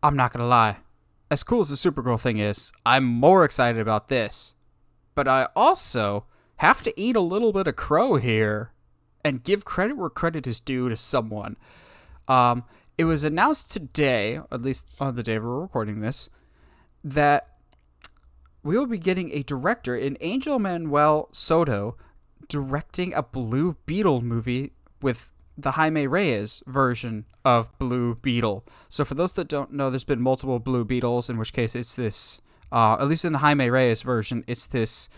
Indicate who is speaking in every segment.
Speaker 1: I'm not gonna lie. As cool as the Supergirl thing is, I'm more excited about this. But I also have to eat a little bit of crow here and give credit where credit is due to someone. Um, it was announced today, at least on the day we're recording this, that we will be getting a director in Angel Manuel Soto directing a Blue Beetle movie with the Jaime Reyes version of Blue Beetle. So for those that don't know, there's been multiple Blue Beetles, in which case it's this, at least in the Jaime Reyes version, it's this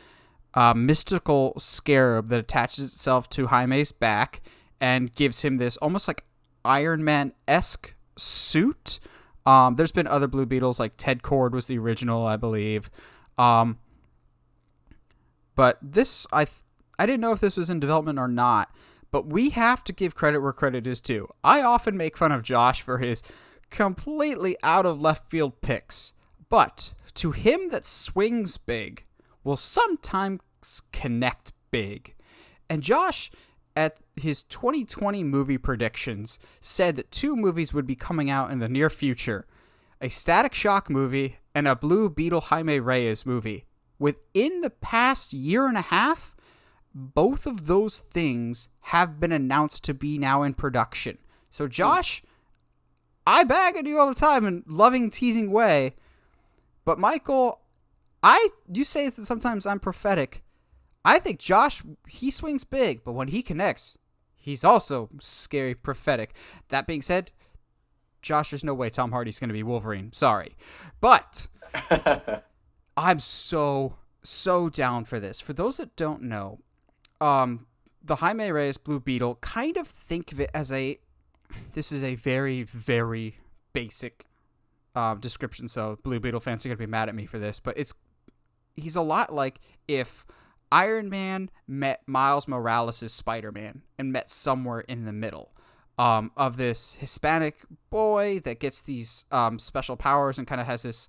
Speaker 1: mystical scarab that attaches itself to Jaime's back and gives him this almost like Iron Man-esque suit. There's been other Blue Beetles, like Ted Cord was the original, I believe. Um, but this, I didn't know if this was in development or not, but we have to give credit where credit is due. I often make fun of Josh for his completely out of left field picks, but to him that swings big will sometimes connect big. And Josh, at his 2020 movie predictions, said that two movies would be coming out in the near future: a Static Shock movie and a Blue Beetle Jaime Reyes movie. Within the past year and a half, both of those things have been announced to be now in production. So, Josh, I bag at you all the time in loving, teasing way. But, Michael, you say that sometimes I'm prophetic. I think Josh, he swings big, but when he connects, he's also scary prophetic. That being said, Josh, there's no way Tom Hardy's going to be Wolverine. Sorry. But I'm so down for this. For those that don't know, the Jaime Reyes Blue Beetle, kind of think of it as this is a very, very basic description, so Blue Beetle fans are going to be mad at me for this, but he's a lot like if Iron Man met Miles Morales' Spider-Man and met somewhere in the middle of this Hispanic boy that gets these special powers and kind of has this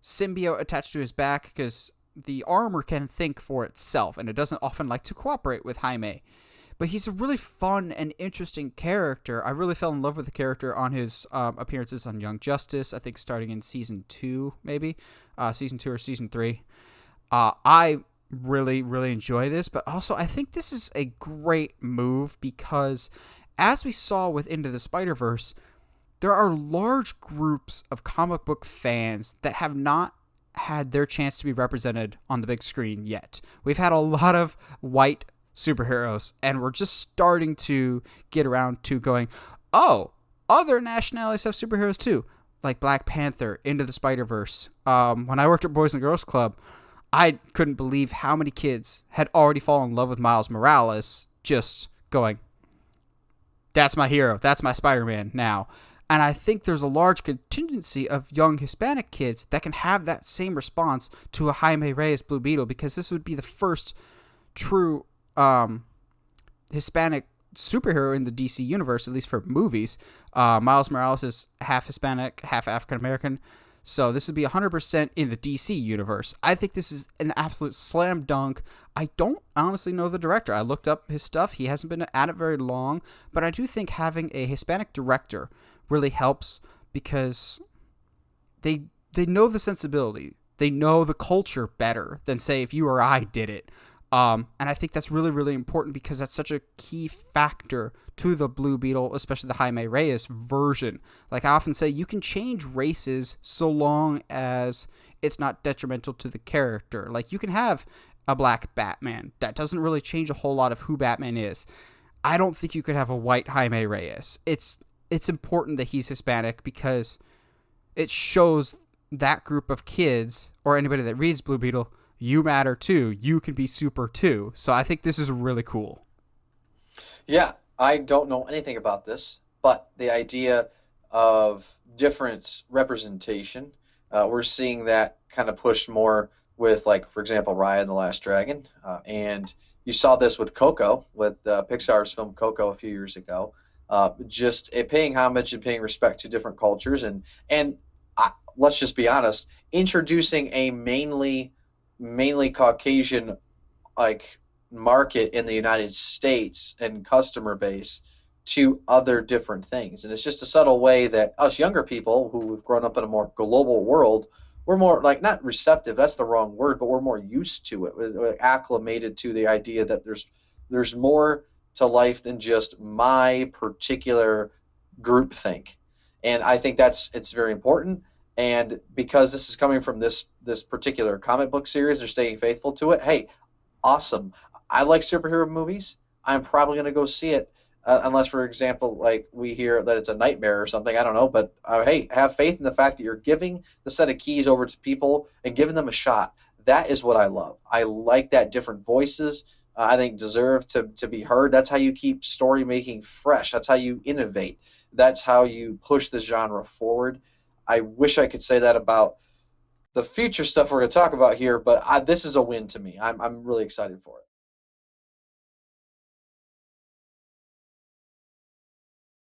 Speaker 1: symbiote attached to his back because the armor can think for itself and it doesn't often like to cooperate with Jaime. But he's a really fun and interesting character. I really fell in love with the character on his appearances on Young Justice, I think starting in season 2, maybe. Season 2 or season 3. I really, really enjoy this, but also I think this is a great move because, as we saw with Into the Spider-Verse, there are large groups of comic book fans that have not had their chance to be represented on the big screen yet. We've had a lot of white superheroes, and we're just starting to get around to going, oh, other nationalities have superheroes too, like Black Panther, Into the Spider-Verse. When I worked at Boys and Girls Club, I couldn't believe how many kids had already fallen in love with Miles Morales, just going, that's my hero, that's my Spider-Man now. And I think there's a large contingency of young Hispanic kids that can have that same response to a Jaime Reyes Blue Beetle, because this would be the first true Hispanic superhero in the DC universe, at least for movies. Miles Morales is half Hispanic, half African American, so this would be 100% in the DC universe. I think this is an absolute slam dunk. I don't honestly know the director. I looked up his stuff. He hasn't been at it very long, but I do think having a Hispanic director really helps because they know the sensibility. They know the culture better than, say, if you or I did it. And I think that's really, really important because that's such a key factor to the Blue Beetle, especially the Jaime Reyes version. Like I often say, you can change races so long as it's not detrimental to the character. Like you can have a black Batman. That doesn't really change a whole lot of who Batman is. I don't think you could have a white Jaime Reyes. It's important that he's Hispanic because it shows that group of kids or anybody that reads Blue Beetle, you matter too. You can be super too. So I think this is really cool.
Speaker 2: Yeah, I don't know anything about this, but the idea of different representation, we're seeing that kind of pushed more with, like, for example, Raya and the Last Dragon. And you saw this with Coco, with Pixar's film Coco a few years ago. Just paying homage and paying respect to different cultures. And let's just be honest, introducing a mainly Caucasian like market in the United States and customer base to other different things. And it's just a subtle way that us younger people who have grown up in a more global world, we're more like not receptive, that's the wrong word, but we're more used to it. We're acclimated to the idea that there's more to life than just my particular group think. And I think it's very important. And because this is coming from this particular comic book series, they're staying faithful to it. Hey, awesome. I like superhero movies. I'm probably going to go see it, unless, for example, like we hear that it's a nightmare or something. I don't know, but hey, have faith in the fact that you're giving the set of keys over to people and giving them a shot. That is what I love. I like that different voices. I think deserve to be heard. That's how you keep story making fresh. That's how you innovate. That's how you push the genre forward. I wish I could say that about the future stuff we're going to talk about here, but this is a win to me. I'm really excited for it.